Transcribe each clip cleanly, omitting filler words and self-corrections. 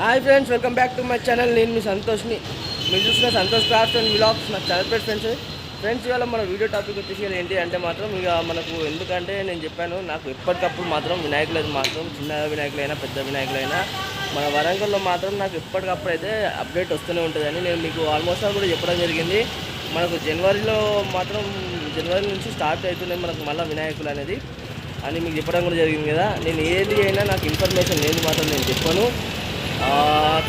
Hi friends, welcome back to my channel. నేను మీ సంతోష్ని. మీరు చూసిన సంతోష్ క్రాఫ్ట్స్ అండ్ వ్లాగ్స్ నా ఛానల్ పేరు ఫ్రెండ్స్. ఇవాళ మన వీడియో టాపిక్ వచ్చేసి ఏంటి అంటే మాత్రం ఇక మనకు ఎందుకంటే నేను చెప్పాను, నాకు ఎప్పటికప్పుడు మాత్రం వినాయకులు మాత్రం చిన్న వినాయకులైనా పెద్ద వినాయకులైనా మన వరంగల్లో మాత్రం నాకు ఎప్పటికప్పుడు అయితే అప్డేట్ వస్తూనే ఉంటుందని నేను మీకు ఆల్మోస్ట్ కూడా చెప్పడం జరిగింది. మనకు జనవరిలో మాత్రం జనవరి నుంచి స్టార్ట్ అవుతున్నాయి మనకు మళ్ళీ వినాయకులు అనేది అని మీకు చెప్పడం కూడా జరిగింది కదా. నేను ఏది అయినా నాకు ఇన్ఫర్మేషన్ లేదు మాత్రం నేను చెప్పాను.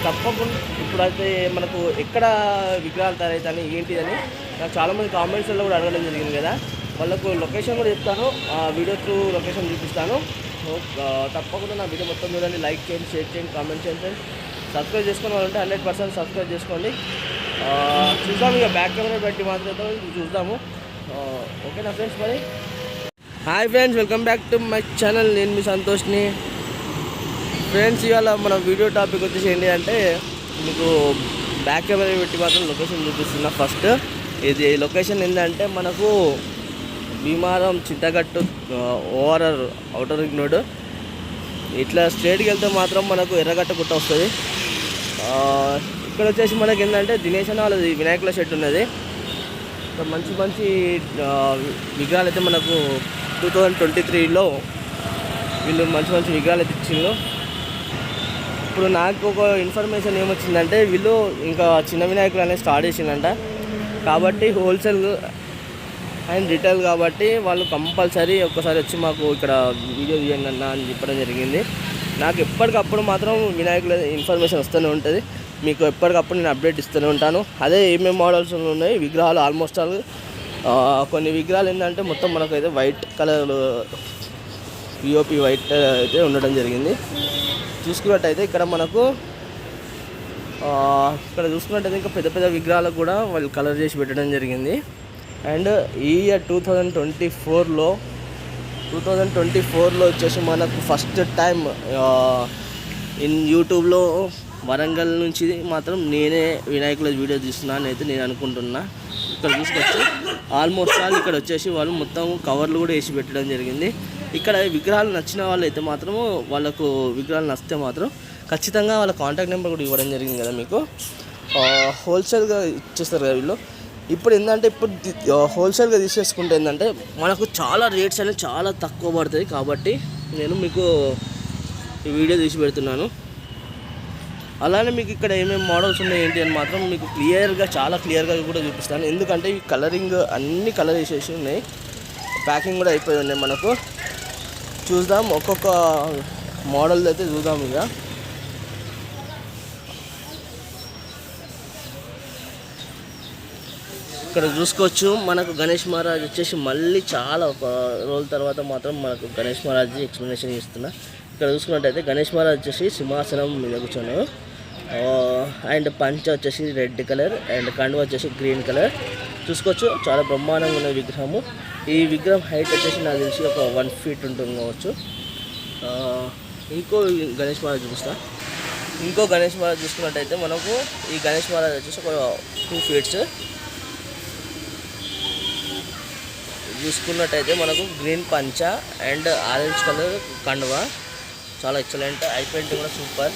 తప్పకుండా ఇప్పుడైతే మనకు ఎక్కడ విగ్రహాలు తయారవుతాయి ఏంటిదని నాకు చాలామంది కామెంట్స్లో కూడా అడగడం జరిగింది కదా. వాళ్ళకు లొకేషన్ కూడా చెప్తాను, వీడియో త్రూ లొకేషన్ చూపిస్తాను. తప్పకుండా నా వీడియో మొత్తం చూడండి, లైక్ చేయండి, షేర్ చేయండి, కామెంట్ చేయండి. సబ్స్క్రైబ్ చేసుకుని వాళ్ళంటే 100% సబ్స్క్రైబ్ చేసుకోండి. చూద్దాము, ఇక బ్యాక్ కెమెరా పెట్టి మాత్రం చూద్దాము. ఓకేనా ఫ్రెండ్స్? మరి hi friends, welcome back to my channel. నేను మీ సంతోష్ని. ఫ్రెండ్స్, ఇవాళ మన వీడియో టాపిక్ వచ్చేసి ఏంటి అంటే మీకు బ్యాక్ కెమెరా పెట్టి మాత్రం లొకేషన్ చూపిస్తున్నా. ఫస్ట్ ఇది లొకేషన్ ఏంటంటే మనకు Bheemaram Chintagattu ORR outer ring road ఇట్లా స్ట్రేట్కి వెళ్తే మాత్రం మనకు ఎర్రగట్ట గుట్ట వస్తుంది. ఇక్కడ వచ్చేసి మనకి ఏంటంటే దినేష్ అన్న వాళ్ళది వినాయకుల షెడ్ ఉన్నది. మంచి మంచి విగ్రహాలు అయితే మనకు 2023లో వీళ్ళు మంచి మంచి విగ్రహాలు అయితే ఇచ్చిండ్రు. ఇప్పుడు నాకు ఒక ఇన్ఫర్మేషన్ ఏమొచ్చిందంటే వీళ్ళు ఇంకా చిన్న వినాయకులు అనేది స్టార్ట్ చేసిందంట. కాబట్టి హోల్సేల్ అండ్ రిటైల్ కాబట్టి వాళ్ళు కంపల్సరీ ఒక్కసారి వచ్చి మాకు ఇక్కడ వీడియో తీయండి అన్న అని చెప్పడం జరిగింది. నాకు ఎప్పటికప్పుడు మాత్రం వినాయకుల ఇన్ఫర్మేషన్ వస్తూనే ఉంటుంది. మీకు ఎప్పటికప్పుడు నేను అప్డేట్ ఇస్తూనే ఉంటాను. అదే ఏమేమి మోడల్స్ ఉన్నాయి విగ్రహాలు ఆల్మోస్ట్ ఆల్ కొన్ని విగ్రహాలు ఏంటంటే మొత్తం మనకైతే వైట్ కలర్ పిఓపి వైట్ అయితే ఉండడం జరిగింది. చూసుకున్నట్టయితే ఇక్కడ మనకు ఇక్కడ చూసుకున్నట్టయితే ఇంకా పెద్ద పెద్ద విగ్రహాలకు కూడా వాళ్ళు కలర్ చేసి పెట్టడం జరిగింది. అండ్ ఈ ఇయర్ 2024లో వచ్చేసి మనకు ఫస్ట్ టైం ఇన్ యూట్యూబ్లో వరంగల్ నుంచి మాత్రం నేనే వినాయకుల వీడియో తీస్తున్నాను అయితే నేను అనుకుంటున్నా. ఇక్కడ చూసుకొచ్చి ఆల్మోస్ట్ ఆల్ ఇక్కడ వచ్చేసి వాళ్ళు మొత్తం కవర్లు కూడా వేసి పెట్టడం జరిగింది. ఇక్కడ విగ్రహాలు నచ్చిన వాళ్ళు అయితే మాత్రము వాళ్ళకు విగ్రహాలు నచ్చితే మాత్రం ఖచ్చితంగా వాళ్ళ కాంటాక్ట్ నెంబర్ కూడా ఇవ్వడం జరిగింది కదా. మీకు హోల్సేల్గా ఇచ్చేస్తారు కదా వీళ్ళు. ఇప్పుడు ఏంటంటే ఇప్పుడు హోల్సేల్గా తీసేసుకుంటే ఏంటంటే మనకు చాలా రేట్స్ అనేవి చాలా తక్కువ పడుతుంది. కాబట్టి నేను మీకు ఈ వీడియో తీసి పెడుతున్నాను. అలానే మీకు ఇక్కడ ఏమేమి మోడల్స్ ఉన్నాయి ఏంటి అని మాత్రం మీకు చాలా క్లియర్గా కూడా చూపిస్తాను. ఎందుకంటే ఈ కలరింగ్ అన్ని కలర్ వేసేసి ఉన్నాయి, ప్యాకింగ్ కూడా అయిపోయి ఉన్నాయి. మనకు చూద్దాం, ఒక్కొక్క మోడల్ అయితే చూద్దాం. ఇక ఇక్కడ చూసుకోవచ్చు మనకు గణేష్ మహారాజ్ వచ్చేసి మళ్ళీ చాలా ఒక రోజుల తర్వాత మాత్రం మనకు గణేష్ మహారాజ్ ఎక్స్ప్లెనేషన్ ఇస్తున్నా. ఇక్కడ చూసుకున్నట్టయితే గణేష్ మహారాజ్ వచ్చేసి సింహాసనం మీద కూర్చొని అండ్ పంచ వచ్చేసి రెడ్ కలర్ అండ్ కండువ వచ్చేసి గ్రీన్ కలర్ చూసుకోవచ్చు. చాలా బ్రహ్మాండంగా ఉన్న విగ్రహము. ఈ విగ్రహం హైట్ వచ్చేసి నాకు తెలిసి ఒక 1 feet ఉంటుంది కావచ్చు. ఇంకో గణేష్ మహారాజ్ చూపిస్తా. ఇంకో గణేష్ మహారాజ్ చూసుకున్నట్టయితే మనకు ఈ గణేష్ మహారాజ్ వచ్చేసి ఒక 2 feet చూసుకున్నట్టయితే మనకు గ్రీన్ పంచ అండ్ ఆరెంజ్ కలర్ కండువ చాలా ఎక్సలెంట్. ఐ పెయింటింగ్ కూడా సూపర్.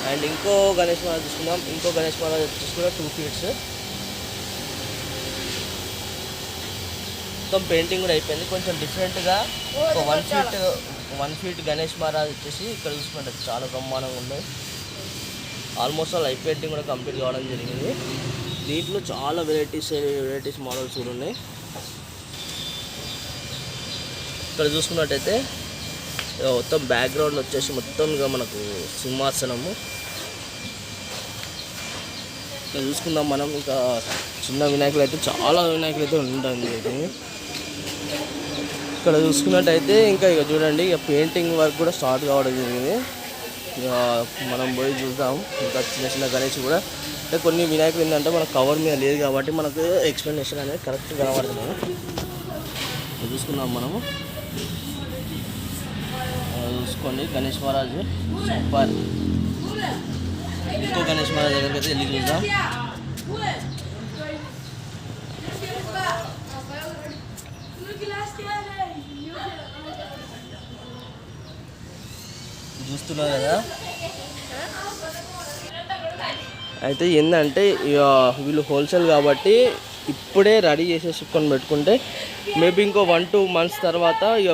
అండ్ ఇంకో గణేష్ మహారాజ్ చూసుకుందాం. ఇంకో గణేష్ మహారాజ్ వచ్చేసి కూడా 2 feet. మొత్తం పెయింటింగ్ కూడా అయిపోయింది. కొంచెం డిఫరెంట్గా ఒక 1 feet గణేష్ మహారాజ్ వచ్చేసి ఇక్కడ చూసుకుంటే చాలా బ్రహ్మాండంగా ఉన్నాయి. ఆల్మోస్ట్ ఆల్ ఐ పెయింటింగ్ కూడా కంప్లీట్ కావడం జరిగింది. దీంట్లో చాలా వెరైటీస్ మోడల్స్ కూడా ఉన్నాయి. ఇక్కడ చూసుకున్నట్టయితే మొత్తం బ్యాక్గ్రౌండ్ వచ్చేసి మొత్తంగా మనకు సింహాసనము. ఇక్కడ చూసుకుందాం మనం. ఇంకా చిన్న వినాయకులు అయితే చాలా వినాయకులు అయితే ఉంటుంది. ఇక్కడ చూసుకున్నట్టయితే ఇంకా ఇక చూడండి, ఇక పెయింటింగ్ వర్క్ కూడా స్టార్ట్ కావడం జరిగింది. ఇక మనం పోయి చూద్దాం. ఇంకా చిన్న చిన్న గణేష్ కూడా అంటే కొన్ని వినాయకులు ఏంటంటే మనకు కవర్ మీద లేదు కాబట్టి మనకు ఎక్స్ప్లెనేషన్ అనేది కరెక్ట్ కనబడుతుంది. చూసుకున్నాం మనము. చూసుకోండి గణేష్ మహారాజ్ సూపర్. ఇంకో గణేష్ మహారాజ్ దగ్గరికి అయితే వెళ్ళి చూద్దాం. చూస్తున్నారు కదా. అయితే ఏంటంటే వీళ్ళు హోల్సేల్ కాబట్టి ఇప్పుడే రెడీ చేసేసుకొని పెట్టుకుంటే మేబీ ఇంకో 1-2 months తర్వాత ఇక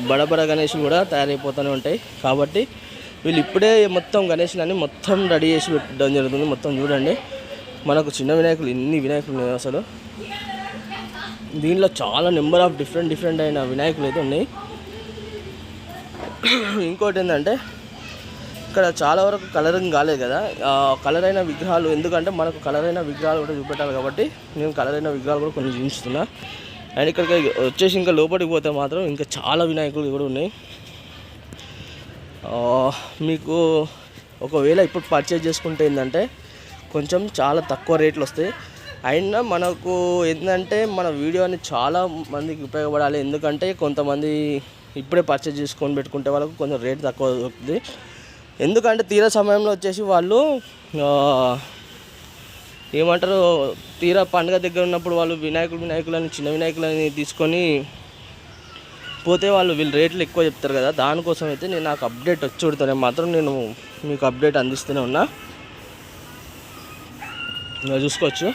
బడబడ గణేషులు కూడా తయారైపోతూనే ఉంటాయి. కాబట్టి వీళ్ళు ఇప్పుడే మొత్తం గణేషులని మొత్తం రెడీ చేసి పెట్టడం జరుగుతుంది. మొత్తం చూడండి, మనకు చిన్న వినాయకులు ఎన్ని వినాయకులు ఉన్నాయి అసలు. దీనిలో చాలా నెంబర్ ఆఫ్ డిఫరెంట్ అయిన వినాయకులు అయితే ఉన్నాయి. ఇంకోటి ఏంటంటే ఇక్కడ చాలా వరకు కలరింగ్ కాలేదు కదా, కలర్ అయిన విగ్రహాలు, ఎందుకంటే మనకు కలర్ అయిన విగ్రహాలు కూడా చూపెట్టాలి కాబట్టి నేను కలర్ అయిన విగ్రహాలు కూడా కొన్ని చూపిస్తున్నా. అండ్ ఇక్కడికి వచ్చేసి ఇంకా లోపలికి పోతే మాత్రం ఇంకా చాలా వినాయకులు కూడా ఉన్నాయి. మీకు ఒకవేళ ఇప్పుడు పర్చేజ్ చేసుకుంటే ఏంటంటే కొంచెం చాలా తక్కువ రేట్లు వస్తాయి. అయినా మనకు ఏంటంటే మన వీడియోని చాలా మందికి ఉపయోగపడాలి. ఎందుకంటే కొంతమంది ఇప్పుడే పర్చేజ్ చేసుకొని పెట్టుకుంటే వాళ్ళకు కొంచెం రేట్ తక్కువ దొరుకుతుంది. ఎందుకంటే తీరా సమయంలో వచ్చేసి వాళ్ళు ఏమంటారు, తీరా పండుగ దగ్గర ఉన్నప్పుడు వాళ్ళు వినాయకులని చిన్న వినాయకులని తీసుకొని పోతే వీళ్ళు రేట్లు ఎక్కువ చెప్తారు కదా. దానికోసం అయితే నేను నాకు అప్డేట్ వచ్చి ఉడతానే మాత్రం నేను మీకు అప్డేట్ అందిస్తూనే ఉన్నా. ఇంకా చూసుకోవచ్చు.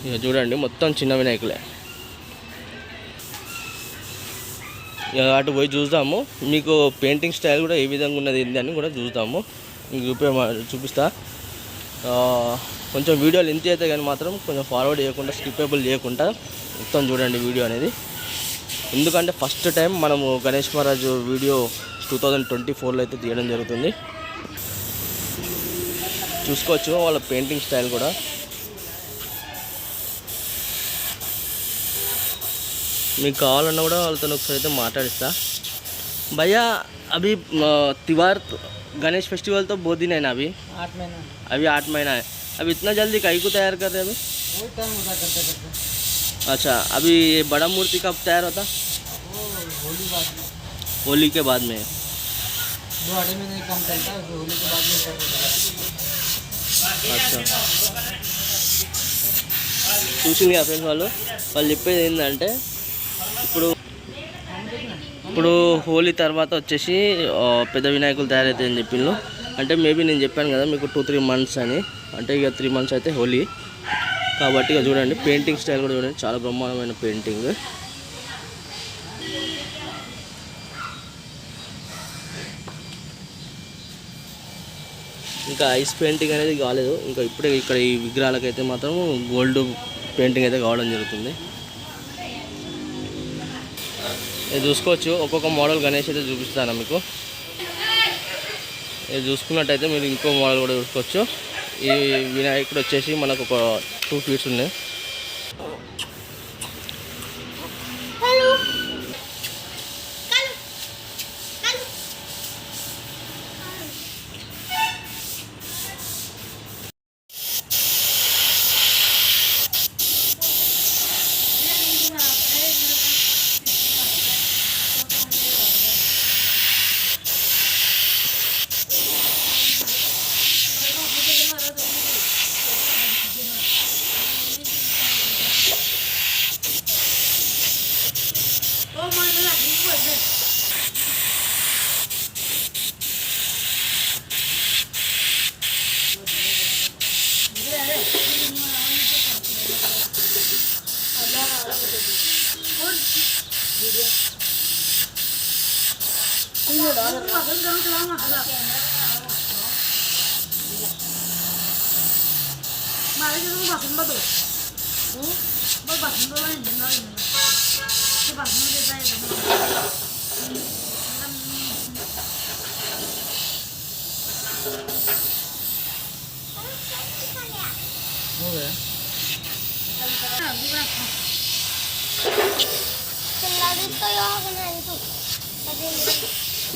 ఇక చూడండి మొత్తం చిన్న వినాయకులే. అటు పోయి చూద్దాము, మీకు పెయింటింగ్ స్టైల్ కూడా ఏ విధంగా ఉన్నది ఏంటి అని కూడా చూద్దాము. మీకు చూపిస్తా. కొంచెం వీడియో లెంత్ అయితే కానీ మాత్రం కొంచెం ఫార్వర్డ్ చేయకుండా స్కిప్పబుల్ చేయకుండా మొత్తం చూడండి వీడియో అనేది. ఎందుకంటే ఫస్ట్ టైం మనము గణేష్ మహారాజ్ వీడియో 2024లో అయితే తీయడం జరుగుతుంది. చూసుకోవచ్చు వాళ్ళ పెయింటింగ్ స్టైల్ కూడా. మీకు కావాలన్నా కూడా వాళ్ళతో ఒకసారి అయితే మాట్లాడిస్తా. भैया अभी त्योहार गणेश फेस्टिवल तो बहुत दिन है ना, अभी 8 महीना। अभी 8 महीना है। अभी इतना जल्दी काहे को तैयार कर रहे हैं अभी? वही टाइम होता करते। अच्छा, अभी ये बड़ा मूर्ति कब तैयार होता? वो होली बाद में, होली के बाद में। 2 महीने काम चलता है, होली के बाद में तैयार होता है। अच्छा, చూసింది కదా ఫ్రెండ్స్, వాళ్ళు చెప్పేది ఏంటంటే ఇప్పుడు హోలీ తర్వాత వచ్చేసి పెద్ద వినాయకులు తయారవుతాయని చెప్పిండ్రు. అంటే మేబీ నేను చెప్పాను కదా మీకు 2-3 months అని, అంటే ఇక 3 months అయితే హోలీ కాబట్టి. ఇక చూడండి పెయింటింగ్ స్టైల్ కూడా చూడండి, చాలా బ్రహ్మాండమైన పెయింటింగ్. ఇంకా ఐస్ పెయింటింగ్ అనేది కాలేదు, ఇంకా ఇప్పుడే ఇక్కడ ఈ విగ్రహాలకైతే మాత్రం గోల్డ్ పెయింటింగ్ అయితే కావడం జరుగుతుంది. ఇది చూసుకోవచ్చు, ఒక్కొక్క మోడల్ గణేష్ అయితే చూపిస్తాను మీకు. ఇది చూసుకున్నట్టయితే మీరు ఇంకో మోడల్ కూడా చూసుకోవచ్చు. ఈ వినాయకుడు వచ్చేసి మనకు ఒక 2 feet ఉన్నాయి.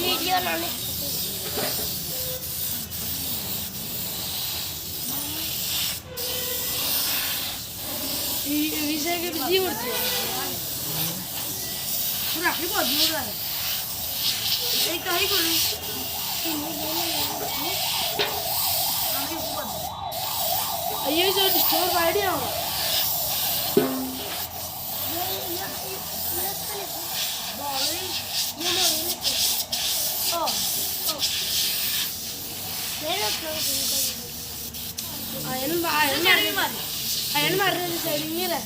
वीडियो शीशे के बिजी उड़ती है पूरा ही बहुत दूर है एक तो ही करूँ ये जो स्टोर आइडिया होगा అయన్ మారేది సైడ్ మీరే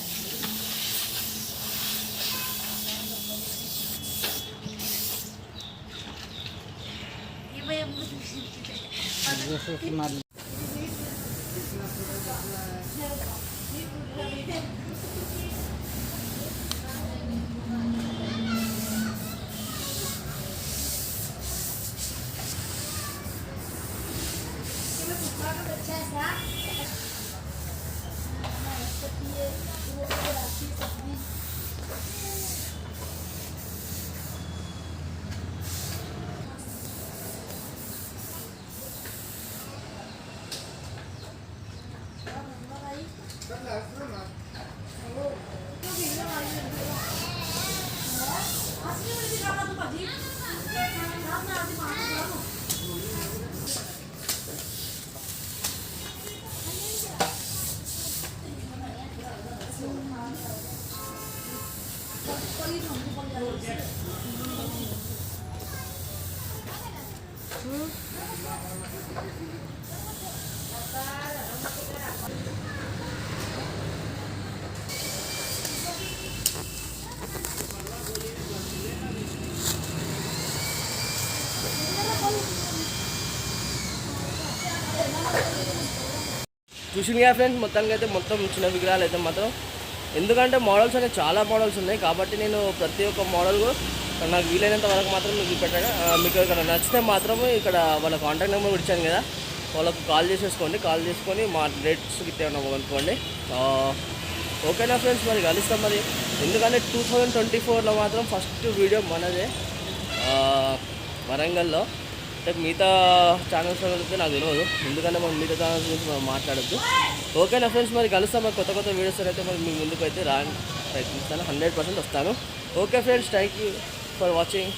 చూసింది కదా ఫ్రెండ్స్, మొత్తానికి అయితే మొత్తం చిన్న విగ్రహాలు అయితే మాత్రం, ఎందుకంటే మోడల్స్ అనేవి చాలా మోడల్స్ ఉన్నాయి కాబట్టి నేను ప్రతి ఒక్క మోడల్ నాకు వీలైనంత వరకు మాత్రం మీకు పెట్టాను. మీకు ఇక్కడ నచ్చితే మాత్రమే ఇక్కడ వాళ్ళ కాంటాక్ట్ నెంబర్ కూడా ఇచ్చాను కదా, వాళ్ళకు కాల్ చేసుకొని మా రేట్స్ ఇచ్చాను అనుకోండి. ఓకేనా ఫ్రెండ్స్, మరి కలుస్తాం మరి. ఎందుకంటే 2024లో మాత్రం ఫస్ట్ వీడియో మనదే వరంగల్లో. అంటే మిగతా ఛానల్స్ అయితే నాకు తెలియదు, ఎందుకంటే మనం మిగతా ఛానల్స్ గురించి మనం మాట్లాడద్దు. ఓకేనా ఫ్రెండ్స్, మరి కలుస్తాం. మరి కొత్త వీడియోస్ అయితే మరి మీ ముందుకు అయితే ప్రయత్నిస్తాను, 100% వస్తాను. Okay friends, thank you for watching.